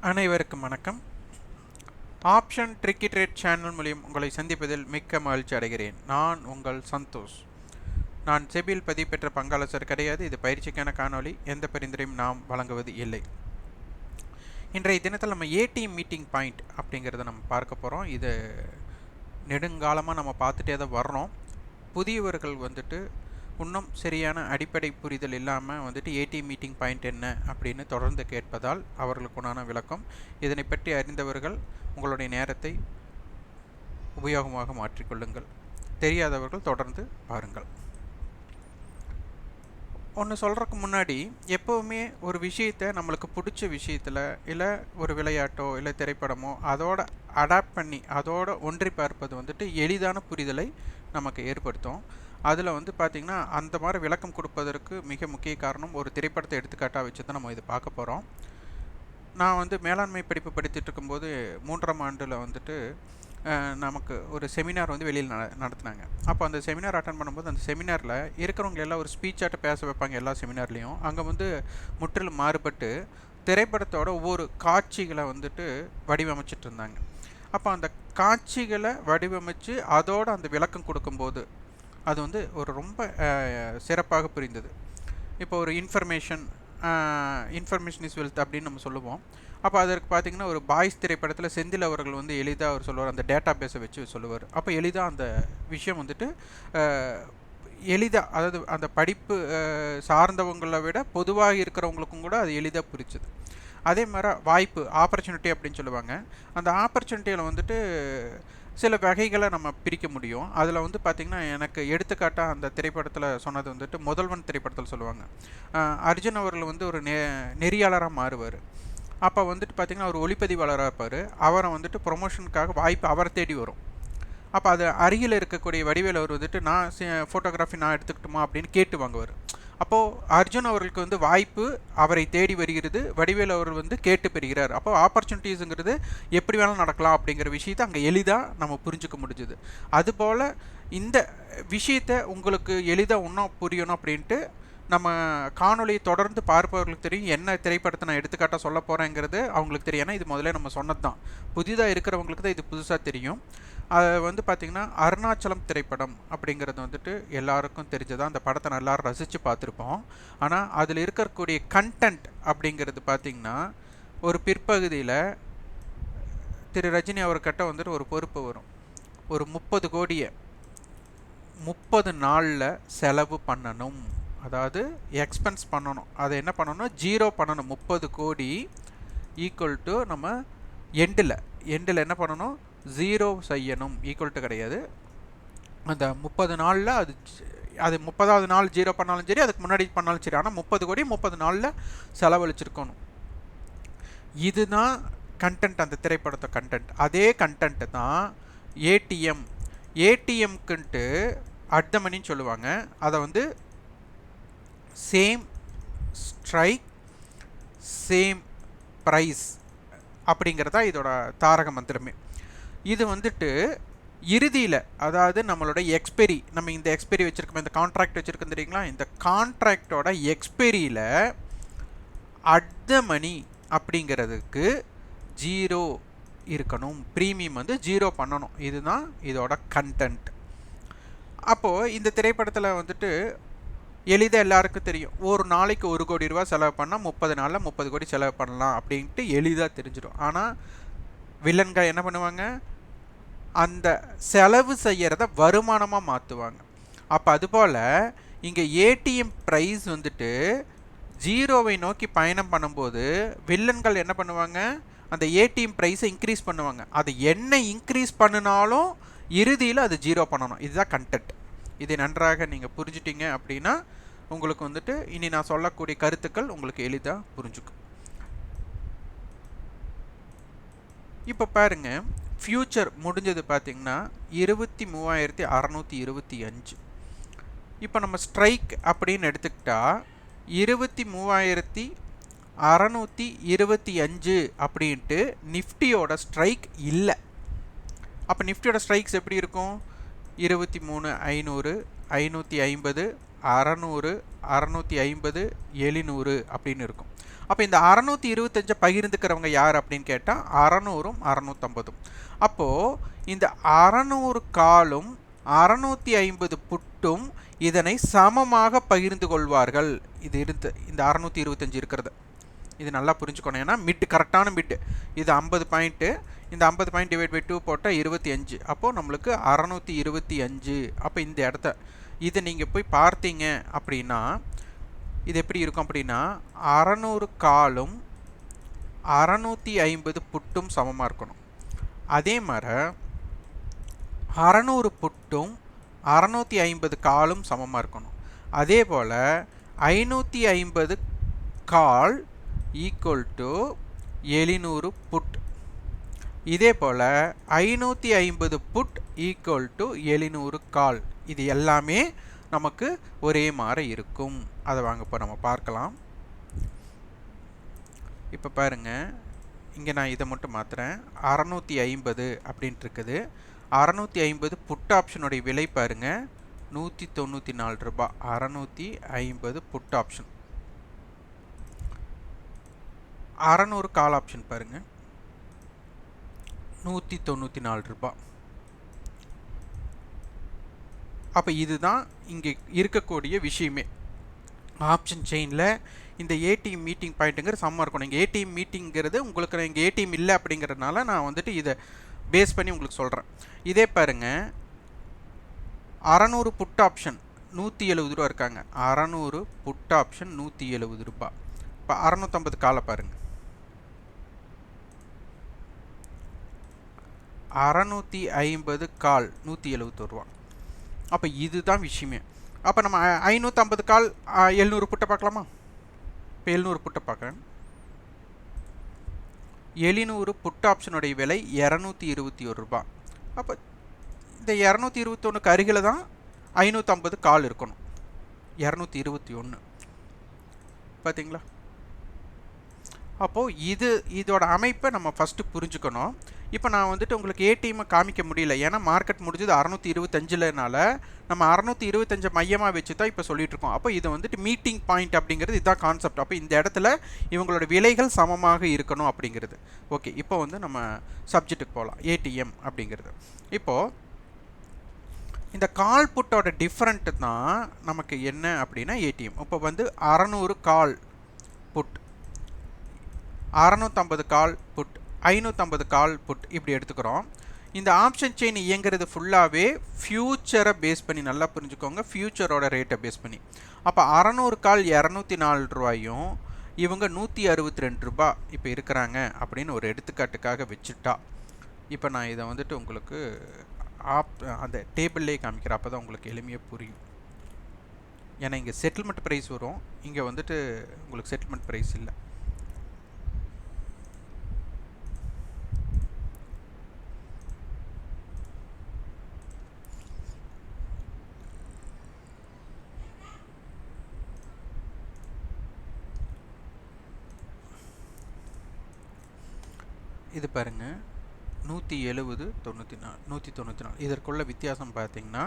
அனைவருக்கும் வணக்கம். Option tricky trade channel மூலியம் உங்களை சந்திப்பதில் மிக்க மகிழ்ச்சி அடைகிறேன். நான் உங்கள் சந்தோஷ். நான் செபியில் பதிவு பெற்ற பங்காளர் கிடையாது. இது பயிற்சிக்கான காணொளி. எந்த பரிந்துரையும் நாம் வழங்குவது இல்லை. இன்றைய தினத்தில் நம்ம ஏடிஎம் மீட்டிங் பாயிண்ட் அப்படிங்கிறத நம்ம பார்க்க போகிறோம். இது நெடுங்காலமாக நம்ம பார்த்துட்டே தான் வர்றோம். புதியவர்கள் இன்னும் சரியான அடிப்படை புரிதல் இல்லாமல் ஏடிஎம் மீட்டிங் பாயிண்ட் என்ன அப்படின்னு தொடர்ந்து கேட்பதால் அவர்களுக்குண்டான விளக்கம். இதனை பற்றி அறிந்தவர்கள் உங்களுடைய நேரத்தை உபயோகமாக மாற்றிக்கொள்ளுங்கள். தெரியாதவர்கள் தொடர்ந்து பாருங்கள். ஒன்று சொல்கிறதுக்கு முன்னாடி எப்போவுமே ஒரு விஷயத்தை நம்மளுக்கு பிடிச்ச விஷயத்தில் இல்லை ஒரு விளையாட்டோ இல்லை திரைப்படமோ அதோட அடாப்ட் பண்ணி அதோட ஒன்றி பார்ப்பது எளிதான புரிதலை நமக்கு ஏற்படுத்தும். அதில் பார்த்திங்கன்னா அந்த மாதிரி விளக்கம் கொடுப்பதற்கு மிக முக்கிய காரணம் ஒரு திரைப்படத்தை எடுத்துக்காட்டாக வச்சு தான் நம்ம இதை பார்க்க போகிறோம். நான் மேலாண்மை படிப்பு படித்துட்டு இருக்கும்போது 3ஆம் ஆண்டில் நமக்கு ஒரு செமினார் வெளியில் நடத்தினாங்க. அப்போ அந்த செமினார் அட்டன் பண்ணும்போது அந்த செமினாரில் இருக்கிறவங்க எல்லாம் ஒரு ஸ்பீச்சாட்ட பேச வைப்பாங்க. எல்லா செமினார்லேயும் அங்கே முற்றிலும் மாறுபட்டு திரைப்படத்தோட ஒவ்வொரு காட்சிகளை வடிவமைச்சிட்டு இருந்தாங்க. அப்போ அந்த காட்சிகளை வடிவமைச்சு அதோடு அந்த விளக்கம் கொடுக்கும்போது அது ஒரு ரொம்ப சிறப்பாக புரிந்தது. இப்போ ஒரு இன்ஃபர்மேஷன் இஸ் வெல்த் அப்படின்னு நம்ம சொல்லுவோம். அப்போ அதற்கு பார்த்திங்கன்னா ஒரு பாய்ஸ் திரைப்படத்தில் செந்தில் அவர்கள் எளிதாக அவர் சொல்லுவார், அந்த டேட்டா பேஸை வச்சு சொல்லுவார். அப்போ எளிதாக அந்த விஷயம் எளிதாக, அதாவது அந்த படிப்பு சார்ந்தவங்களை விட பொதுவாக இருக்கிறவங்களுக்கும் கூட அது எளிதாக புரிச்சுது. அதே மாதிரி வாய்ப்பு, ஆப்பர்ச்சுனிட்டி அப்படின்னு சொல்லுவாங்க. அந்த ஆப்பர்ச்சுனிட்டியில் சில வகைகளை நம்ம பிரிக்க முடியும். அதில் பார்த்திங்கன்னா எனக்கு எடுத்துக்காட்டாக அந்த திரைப்படத்தில் சொன்னது முதல்வன் திரைப்படத்தில் சொல்லுவாங்க. அர்ஜுன் அவர்கள் ஒரு நெறியாளராக மாறுவார். அப்போ பார்த்திங்கன்னா ஒரு ஒளிப்பதிவாளராக இருப்பார். அவரை ப்ரொமோஷனுக்காக வாய்ப்பு அவரை தேடி வரும். அப்போ அது அருகில் இருக்கக்கூடிய வடிவேல் அவர் நான் ஃபோட்டோகிராஃபி நான் எடுத்துக்கிட்டுமா அப்படின்னு கேட்டு வாங்குவார். அப்போது அர்ஜுன் அவர்களுக்கு வாய்ப்பு அவரை தேடி வருகிறது, வடிவேல் அவர் கேட்டு பெறுகிறார். அப்போ ஆப்பர்ச்சுனிட்டிஸுங்கிறது எப்படி வேணாலும் நடக்கலாம் அப்படிங்கிற விஷயத்தை அங்கே எளிதாக நம்ம புரிஞ்சுக்க முடிஞ்சுது. அதுபோல் இந்த விஷயத்தை உங்களுக்கு எளிதாக இன்னும் புரியணும் அப்படின்ட்டு நம்ம காணொலியை தொடர்ந்து பார்ப்பவர்களுக்கு தெரியும் என்ன திரைப்படத்தை நான் எடுத்துக்காட்டாக சொல்ல போகிறேங்கிறது அவங்களுக்கு தெரியும். ஏன்னா இது முதல்ல நம்ம சொன்னது தான். புதிதாக இருக்கிறவங்களுக்கு தான் இது புதுசாக தெரியும். அது பார்த்திங்கன்னா அருணாச்சலம் திரைப்படம் அப்படிங்கிறது எல்லாருக்கும் தெரிஞ்சதான். அந்த படத்தை நல்லா ரசித்து பார்த்துருப்போம். ஆனால் அதில் இருக்கக்கூடிய கண்டென்ட் அப்படிங்கிறது பார்த்திங்கன்னா ஒரு பிற்பகுதியில் திரு ரஜினி அவர்கிட்ட ஒரு பொறுப்பு வரும். ஒரு 30 கோடியை 30 நாளில் செலவு பண்ணணும், அதாவது எக்ஸ்பென்ஸ் பண்ணணும். அதை என்ன பண்ணணும், 0 பண்ணணும். 30 கோடி ஈக்குவல் டு நம்ம எண்டில் என்ன பண்ணணும், 0 செய்யணும். ஈக்குவல் டு கிடையாது. அந்த 30 நாளில் அது 30வது நாள் 0 பண்ணாலும் சரி, அதுக்கு முன்னாடி பண்ணாலும் சரி, ஆனால் 30 கோடி 30 நாளில் செலவழிச்சிருக்கணும். இதுதான் கண்டென்ட், அந்த திரைப்படத்தை கண்டென்ட். அதே கண்டென்ட்டு தான் ஏடிஎம்க்குன்ட்டு அட் த மணின்னு சொல்லுவாங்க. அதை சேம் ஸ்ட்ரைக் சேம் ப்ரைஸ் அப்படிங்கிறதா இதோட தாரக மந்திரமே. இது இறுதியில், அதாவது நம்மளோட எக்ஸ்பெரி, நம்ம இந்த எக்ஸ்பெரி வச்சுருக்கோம், இந்த கான்ட்ராக்ட் வச்சுருக்கோம் தெரியுங்களா, இந்த கான்ட்ராக்டோட எக்ஸ்பெரியில் அட் த மணி அப்படிங்கிறதுக்கு 0 இருக்கணும். ப்ரீமியம் 0 பண்ணணும். இதுதான் இதோட கண்டென்ட். அப்போது இந்த திரைப்படத்தில் எளிதாக எல்லாருக்கும் தெரியும், ஒரு நாளைக்கு 1 கோடி ரூபா செலவு பண்ணால் 30 நாளில் 30 கோடி செலவு பண்ணலாம் அப்படின்ட்டு எளிதாக தெரிஞ்சிடும். ஆனால் வில்லன்கள் என்ன பண்ணுவாங்க, அந்த செலவு செய்கிறத வருமானமாக மாற்றுவாங்க. அப்போ அதுபோல் இங்கே ஏடிஎம் ப்ரைஸ் 0வை நோக்கி பயணம் பண்ணும்போது வில்லன்கள் என்ன பண்ணுவாங்க, அந்த ஏடிஎம் ப்ரைஸை இன்க்ரீஸ் பண்ணுவாங்க. அது என்ன இன்க்ரீஸ் பண்ணினாலும் இறுதியில் அது 0 பண்ணணும். இதுதான் கண்டென்ட். இதை நன்றாக நீங்கள் புரிஞ்சிட்டிங்க அப்படின்னா உங்களுக்கு இனி நான் சொல்லக்கூடிய கருத்துக்கள் உங்களுக்கு எளிதாக புரிஞ்சுக்கும். இப்போ பாருங்கள், ஃப்யூச்சர் முடிஞ்சது பார்த்திங்கன்னா 23,625. இப்போ நம்ம ஸ்ட்ரைக் அப்படின்னு எடுத்துக்கிட்டால் 23,625 அப்படின்ட்டு நிஃப்டியோட ஸ்ட்ரைக் இல்லை. அப்போ நிஃப்டியோட ஸ்ட்ரைக்ஸ் எப்படி இருக்கும், 23,500, 550, 600, 650, 700 அப்படின்னு இருக்கும். அப்போ இந்த 625 பகிர்ந்துக்கிறவங்க யார் அப்படின்னு கேட்டால் 600ம் 650ம். அப்போது இந்த 600 காலும் 650 புட்டும் இதனை சமமாக பகிர்ந்து கொள்வார்கள். இது இந்த 625 இருக்கிறது இது நல்லா புரிஞ்சுக்கணும். ஏன்னா மிட் கரெக்டான மிட் இது 50 பாயிண்ட்டு, இந்த 50 பாயிண்ட் டிவைட் பை 2 போட்டால் 25. அப்போது நம்மளுக்கு 625. அப்போ இந்த இடத்த இதை நீங்கள் போய் பார்த்தீங்க அப்படின்னா இது எப்படி இருக்கும் அப்படின்னா 600 காலும் 650 புட்டும் சமமாக இருக்கணும். அதே மாதிரி 600 புட்டும் 650 காலும் சமமாக இருக்கணும். அதே போல் 550 கால் ஈக்குவல் டு 700 புட். இதே போல் 550 புட் ஈக்குவல் டு 700 கால். இது எல்லாமே நமக்கு ஒரே மாதிரி இருக்கும். அதை வாங்க இப்போ நம்ம பார்க்கலாம். இப்போ பாருங்கள், இங்கே நான் இதை மட்டும் மாற்றுறேன். 650 அப்படின்ட்டு இருக்குது. 650 புட் ஆப்ஷனுடைய விலை பாருங்கள் 194 ரூபாய். 650 புட் ஆப்ஷன். 600 கால் ஆப்ஷன் பாருங்கள் 194 ரூபாய். அப்போ இதுதான் இங்கே இருக்கக்கூடிய விஷயமே. ஆப்ஷன் செயினில் இந்த ஏடிஎம் மீட்டிங் பாயிண்ட்டுங்கிற சம்மா இருக்கணும். இங்கே ஏடிஎம் மீட்டிங்கிறது உங்களுக்கு இங்கே ஏடிஎம் இல்லை அப்படிங்கிறதுனால நான் வந்துட்டு இதை பேஸ் பண்ணி உங்களுக்கு சொல்கிறேன். இதே பாருங்கள் 600 புட் ஆப்ஷன் 170 ரூபா இருக்காங்க. 600 புட் ஆப்ஷன் 170 ரூபாய். இப்போ 650 காலை பாருங்கள் 650 கால் 171 ரூபா. அப்போ இதுதான் விஷயமே. அப்போ நம்ம 550 கால் 700 புட்டை பார்க்கலாமா? இப்போ 700 புட்டை பார்க்குறேன். 700 புட் ஆப்ஷனுடைய விலை 221 ரூபா. அப்போ இந்த 221க்கு அருகில் தான் 550 கால் இருக்கணும். 221 பார்த்தீங்களா? அப்போது இதோட அமைப்பை நம்ம ஃபஸ்ட்டு புரிஞ்சுக்கணும். இப்போ நான் வந்துட்டு உங்களுக்கு ஏடிஎம்மை காமிக்க முடியல, ஏன்னா மார்க்கெட் முடிஞ்சது 625னால நம்ம 625 மையமாக வச்சு தான் இப்போ சொல்லிகிட்ருக்கோம். அப்போ இது வந்துட்டு மீட்டிங் பாயிண்ட் அப்படிங்கிறது இதுதான் கான்செப்ட். அப்போ இந்த இடத்துல இவங்களோட விலைகள் சமமாக இருக்கணும் அப்படிங்கிறது. ஓகே, இப்போ வந்து நம்ம சப்ஜெக்ட்டுக்கு போகலாம். ஏடிஎம் அப்படிங்கிறது இப்போது இந்த கால் புட்டோட டிஃப்ரெண்ட்டு தான் நமக்கு என்ன அப்படின்னா ஏடிஎம். இப்போ வந்து 600 call put, 650 call put, 550 call put இப்படி எடுத்துக்கிறோம். இந்த ஆப்ஷன் செயின் இயங்கிறது ஃபுல்லாகவே ஃப்யூச்சரை பேஸ் பண்ணி, நல்லா புரிஞ்சுக்கோங்க, ஃப்யூச்சரோட ரேட்டை பேஸ் பண்ணி. அப்போ 600 கால் 204 ரூபாயும் இவங்க 162 ரூபா இப்போ இருக்கிறாங்க அப்படின்னு ஒரு எடுத்துக்காட்டுக்காக வச்சுட்டா, இப்போ நான் இதை வந்துட்டு உங்களுக்கு அந்த டேபிள்லேயே காமிக்கிறேன். அப்போ தான் உங்களுக்கு எளிமையாக புரியும். ஏன்னா இங்கே செட்டில்மெண்ட் ப்ரைஸ் வரும், இங்கே வந்துட்டு உங்களுக்கு செட்டில்மெண்ட் ப்ரைஸ் இல்லை. இது பாருங்கள் 170 94 194. இதற்குள்ள வித்தியாசம் பார்த்தீங்கன்னா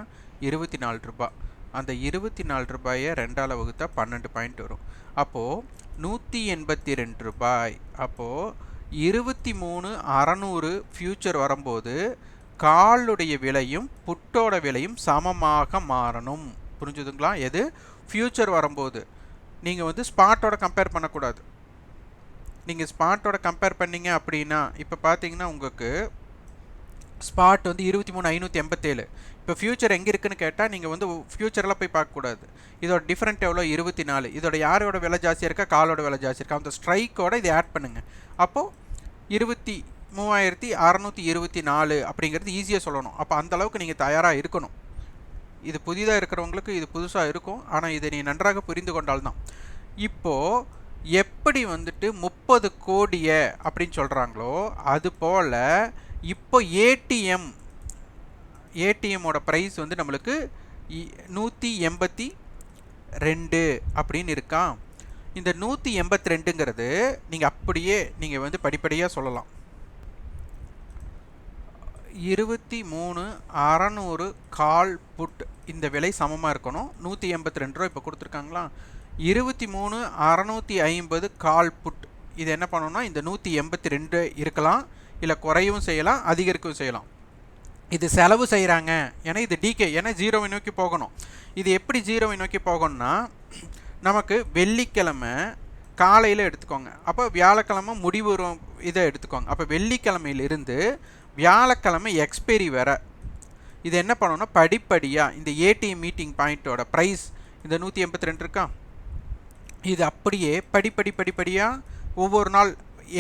24 ரூபாய். அந்த 24 ரூபாயை 2ஆல் வகுத்தா 12 பாயிண்ட் வரும். அப்போது 182 ரூபாய். அப்போது 23,600 ஃப்யூச்சர் வரும்போது காலுடைய விலையும் புட்டோட விலையும் சமமாக மாறணும். புரிஞ்சுதுங்களா? எது ஃப்யூச்சர் வரும்போது நீங்கள் வந்து ஸ்பாட்டோட கம்பேர் பண்ணக்கூடாது. நீங்கள் ஸ்பாட்டோட கம்பேர் பண்ணிங்க அப்படின்னா இப்போ பார்த்தீங்கன்னா உங்களுக்கு ஸ்பாட் வந்து 23,587. இப்போ ஃப்யூச்சர் எங்கே இருக்குதுன்னு கேட்டால் நீங்கள் வந்து ஃப்யூச்சரில் போய் பார்க்கக்கூடாது. இதோட டிஃப்ரெண்ட் எவ்வளோ 24. இதோட யாரோட விலை ஜாஸ்தியாக இருக்கா? காலோட விலை ஜாஸ்தி இருக்கா? அந்த ஸ்ட்ரைக்கோட இதை ஆட் பண்ணுங்கள். அப்போது 23,624 அப்படிங்கிறது ஈஸியாக சொல்லணும். அப்போ அந்தளவுக்கு நீங்கள் தயாராக இருக்கணும். இது புதிதாக இருக்கிறவங்களுக்கு இது புதுசாக இருக்கும், ஆனால் இதை நீ நன்றாக புரிந்து கொண்டால்தான். இப்போது எப்படி வந்துட்டு 30 கோடியை அப்படின்னு சொல்கிறாங்களோ அதுபோல் இப்போ ஏடிஎம்மோட ப்ரைஸ் வந்து நம்மளுக்கு 182 அப்படின்னு இருக்கா. இந்த 182ங்கிறது நீங்கள் அப்படியே நீங்கள் வந்து படிப்படியாக சொல்லலாம். 23,600 கால் புட் இந்த விலை சமமாக இருக்கணும். 182 ரூபா இப்போ கொடுத்துருக்காங்களா? 23,650 கால் புட். இது என்ன பண்ணணும்னா இந்த 182 இருக்கலாம், இல்லை குறையவும் செய்யலாம், அதிகரிக்கவும் செய்யலாம். இது செலவு செய்கிறாங்க, ஏன்னா இது டிகே, ஏன்னா ஜீரோவை நோக்கி போகணும். இது எப்படி ஜீரோவை நோக்கி போகணும்னா, நமக்கு வெள்ளிக்கிழமை காலையில் எடுத்துக்கோங்க, அப்போ வியாழக்கிழமை முடிவு இதை எடுத்துக்கோங்க. அப்போ வெள்ளிக்கிழமையிலிருந்து வியாழக்கிழமை எக்ஸ்பைரி வர இது என்ன பண்ணணும்னா படிப்படியாக இந்த ஏடிஎம் மீட்டிங் பாயிண்ட்டோட ப்ரைஸ் இந்த 182 இருக்கா, இது அப்படியே படிப்படியாக ஒவ்வொரு நாள்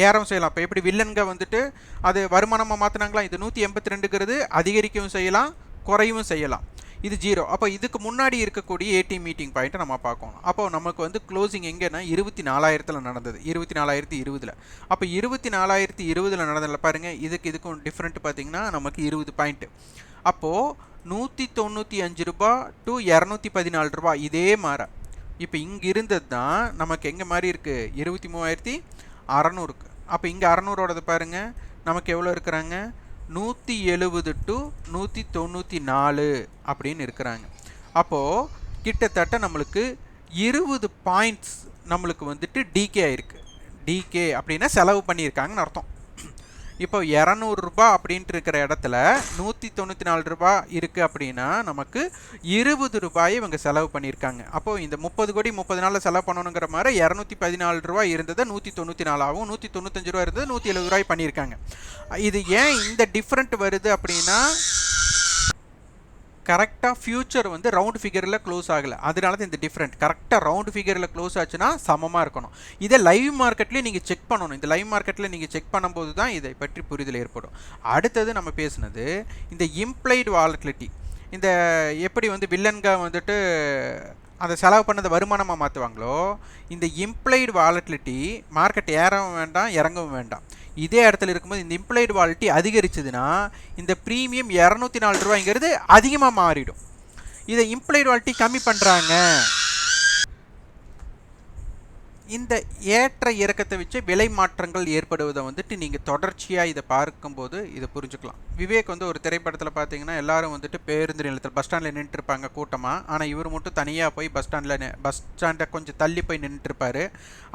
ஏறவும் செய்யலாம். இப்போ எப்படி வில்லன்க வந்துட்டு அது வருமானமாக மாற்றினாங்களா, இது 182ங்கிறது அதிகரிக்கவும் செய்யலாம், குறையவும் செய்யலாம். இது ஜீரோ. அப்போ இதுக்கு முன்னாடி இருக்கக்கூடிய ஏடிஎம் மீட்டிங் பாயிண்ட்டை நம்ம பார்க்கணும். அப்போ நமக்கு வந்து க்ளோசிங் எங்கேன்னா 24,000 நடந்தது, 24,020. அப்போ 24,020 நடந்ததில் பாருங்கள், இதுக்கும் டிஃப்ரெண்ட் பார்த்திங்கன்னா நமக்கு 20 பாயிண்ட்டு. அப்போது 195 ரூபா டு 214 ரூபா இதே மாதிரி. இப்போ இங்கே இருந்தது தான் நமக்கு எங்கே மாதிரி இருக்குது, 23,600. அப்போ இங்கே 600ஓடது பாருங்கள் நமக்கு எவ்வளோ இருக்கிறாங்க, 170 டு 194 அப்படின்னு இருக்கிறாங்க. அப்போது கிட்டத்தட்ட நம்மளுக்கு 20 பாயிண்ட்ஸ் நம்மளுக்கு வந்துட்டு டிகே ஆகிருக்கு. டிகே அப்படின்னா செலவு பண்ணியிருக்காங்கன்னு அர்த்தம். இப்போ 200 ரூபா அப்படின்ட்டு இருக்கிற இடத்துல 194 ரூபா இருக்குது அப்படின்னா நமக்கு 20 ரூபாயை இவங்க செலவு பண்ணியிருக்காங்க. அப்போது இந்த 30 கோடி 30 நாளில் செலவு பண்ணணுங்கிற மாதிரி 214 ரூபா இருந்ததை 194 ஆகும், 195 ரூபா இருந்தது 170 ரூபாய் பண்ணியிருக்காங்க. இது ஏன் இந்த டிஃப்ரெண்ட் வருது அப்படின்னா, கரெக்டாக ஃபியூச்சர் வந்து ரவுண்ட் ஃபிகரில் க்ளோஸ் ஆகலை, அதனால தான் இந்த டிஃப்ரெண்ட். கரெக்டாக ரவுண்ட் ஃபிகரில் க்ளோஸ் ஆச்சுன்னா சமமாக இருக்கணும். இதை லைவ் மார்க்கெட்லேயே நீங்கள் செக் பண்ணணும். இந்த லைவ் மார்க்கெட்டில் நீங்கள் செக் பண்ணும்போது தான் இதை பற்றி புரிதல் ஏற்படும். அடுத்தது நம்ம பேசுனது இந்த இம்ப்ளைடு வாலட்டிலிட்டி. இந்த எப்படி வந்து வில்லன்க வந்துட்டு அந்த செலவு பண்ணதை வருமானமாக மாற்றுவாங்களோ, இந்த இம்ப்ளைடு வாலட்டிலிட்டி மார்க்கெட் ஏறவும் வேண்டாம் இறங்கவும் வேண்டாம். இதே இடத்துல இருக்கும்போது இந்த இம்ப்ளைடு வாலட்டிலிட்டி அதிகரிச்சதுன்னா இந்த ப்ரீமியம் 204 ரூபாய்ங்கிறது அதிகமாக மாறிடும். இதை இம்ப்ளைடு வாலட்டிலிட்டி கம்மி பண்ணுறாங்க. இந்த ஏற்ற இறக்கத்தை வச்சு விலை மாற்றங்கள் ஏற்படுவதை வந்துட்டு நீங்கள் தொடர்ச்சியாக இதை பார்க்கும்போது இதை புரிஞ்சுக்கலாம். விவேக் வந்து ஒரு திரைப்படத்தில் பார்த்தீங்கன்னா எல்லாரும் வந்துட்டு பேருந்து நிலையத்தில் பஸ் ஸ்டாண்டில் நின்றுருப்பாங்க கூட்டமாக, ஆனால் இவர் மட்டும் தனியாக போய் பஸ் ஸ்டாண்டை கொஞ்சம் தள்ளி போய் நின்றுருப்பார்.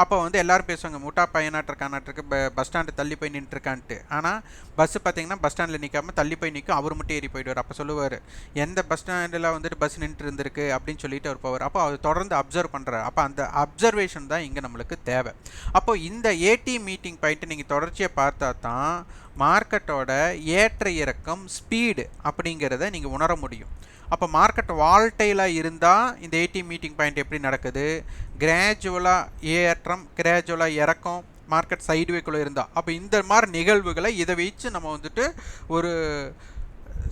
அப்போ வந்து எல்லோரும் பேசுவாங்க, முட்டா பையனாட்டிருக்கானாட்டிருக்கு பஸ் ஸ்டாண்டு தள்ளி போய் நின்றுருக்கான்ட்டு. ஆனால் பஸ்ஸு பார்த்தீங்கன்னா பஸ் ஸ்டாண்டில் நிற்காமல் தள்ளி போய் நிற்கும், அவர் மட்டும் ஏறி போயிடுவார். அப்போ சொல்லுவார், எந்த பஸ் ஸ்டாண்டில் வந்துட்டு பஸ் நின்று இருந்திருக்கு அப்படின்னு சொல்லிட்டு அவர் போவார். அப்போ அவர் தொடர்ந்து அப்சர்வ் பண்ணுறார். அப்போ அந்த அப்சர்வேஷன் தான் இங்கே நம்மளுக்கு தேவை. அப்போ இந்த ஏடிஎம் மீட்டிங் பாயிண்ட்டு நீங்கள் தொடர்ச்சியாக பார்த்தா தான் மார்க்கெட்டோட ஏற்ற இறக்கம் ஸ்பீடு அப்படிங்கிறத நீங்கள் உணர முடியும். அப்போ மார்க்கெட் வால்டைலாக இருந்தால் இந்த ஏடிஎம் மீட்டிங் பாயிண்ட் எப்படி நடக்குது, கிராஜுவலாக ஏற்றம் கிராஜுவலாக இறக்கம் மார்க்கெட் சைடுவேக்குள்ளே இருந்தால், அப்போ இந்த மாதிரி நிகழ்வுகளை இதை வச்சு நம்ம வந்துட்டு ஒரு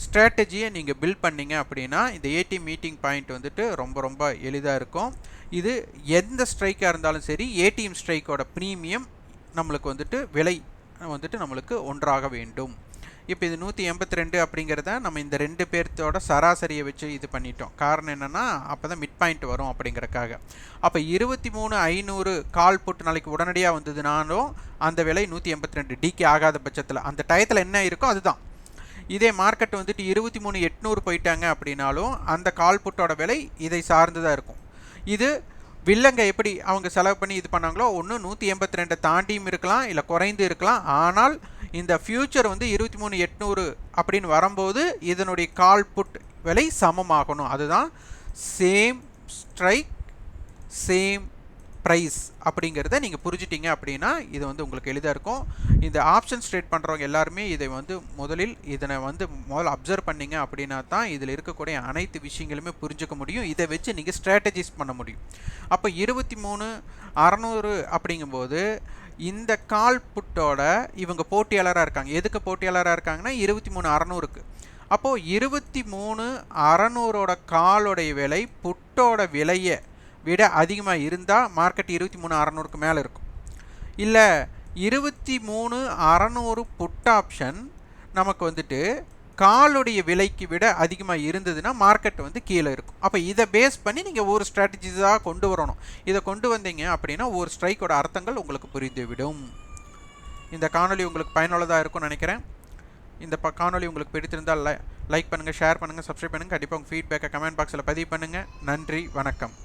ஸ்ட்ராட்டஜியை நீங்கள் பில்ட் பண்ணிங்க அப்படின்னா இந்த ஏடிஎம் மீட்டிங் பாயிண்ட் வந்துட்டு ரொம்ப ரொம்ப எளிதாக இருக்கும். இது எந்த ஸ்ட்ரைக்காக இருந்தாலும் சரி, ஏடிஎம் ஸ்ட்ரைக்கோட ப்ரீமியம் நம்மளுக்கு வந்துட்டு விலை வந்துட்டு நம்மளுக்கு ஒன்றாக வேண்டும். இப்போ இது 182 அப்படிங்கிறத நம்ம இந்த 2 பேர்த்தோட சராசரியை வச்சு இது பண்ணிட்டோம். காரணம் என்னென்னா அப்போ தான் மிட் பாயிண்ட் வரும் அப்படிங்கிறக்காக. அப்போ 23,500 கால் போட்டு நாளைக்கு உடனடியாக வந்ததுனாலும் அந்த விலை 182 டிகே ஆகாத பட்சத்தில் அந்த டயத்தில் என்ன இருக்கோ அதுதான். இதே மார்க்கெட் வந்துட்டு 23,800 போயிட்டாங்க அப்படின்னாலும் அந்த கால் புட்டோட விலை இதை சார்ந்து தான் இருக்கும். இது வில்லங்க எப்படி அவங்க செலவு பண்ணி இது பண்ணாங்களோ, ஒன்று 182 தாண்டியும் இருக்கலாம், இல்லை குறைந்து இருக்கலாம். ஆனால் இந்த ஃபியூச்சர் வந்து 23,800 அப்படின்னு வரும்போது இதனுடைய கால் புட் விலை சமமாகணும். அதுதான் சேம் ஸ்ட்ரைக் சேம் ப்ரைஸ் அப்படிங்கிறத நீங்கள் புரிஞ்சிட்டிங்க அப்படின்னா இது வந்து உங்களுக்கு எளிதாக இருக்கும். இந்த ஆப்ஷன்ஸ் ட்ரேட் பண்ணுறவங்க எல்லாருமே இதை வந்து இதனை முதல்ல அப்சர்வ் பண்ணிங்க அப்படின்னா தான் இதில் இருக்கக்கூடிய அனைத்து விஷயங்களுமே புரிஞ்சுக்க முடியும். இதை வச்சு நீங்கள் ஸ்ட்ராட்டஜிஸ் பண்ண முடியும். அப்போ 23,600 அப்படிங்கும்போது இந்த கால் புட்டோட இவங்க போட்டியாளராக இருக்காங்க. எதுக்கு போட்டியாளராக இருக்காங்கன்னா 23,600க்கு. அப்போது 23,600ஓட காலோடைய விலை புட்டோட விலையை விட அதிகமாக இருந்தால் மார்க்கெட் 23,600க்கு மேலே இருக்கும். இல்லை 23,600 புட் ஆப்ஷன் நமக்கு வந்துட்டு காலுடைய விலைக்கு விட அதிகமாக இருந்ததுன்னா மார்க்கெட் வந்து கீழே இருக்கும். அப்போ இதை பேஸ் பண்ணி நீங்கள் ஒரு ஸ்ட்ராட்டஜிஸாக கொண்டு வரணும். இதை கொண்டு வந்தீங்க அப்படின்னா ஒரு ஸ்ட்ரைக்கோட அர்த்தங்கள் உங்களுக்கு புரிந்துவிடும். இந்த காணொலி உங்களுக்கு பயனுள்ளதாக இருக்கும்னு நினைக்கிறேன். இந்த காணொலி உங்களுக்கு பிடித்திருந்தால் லைக் பண்ணுங்கள், ஷேர் பண்ணுங்கள், சப்ஸ்கிரைப் பண்ணுங்கள். கண்டிப்பாக உங்கள் ஃபீட்பேக்கை கமெண்ட் பாக்ஸில் பதிவு பண்ணுங்கள். நன்றி, வணக்கம்.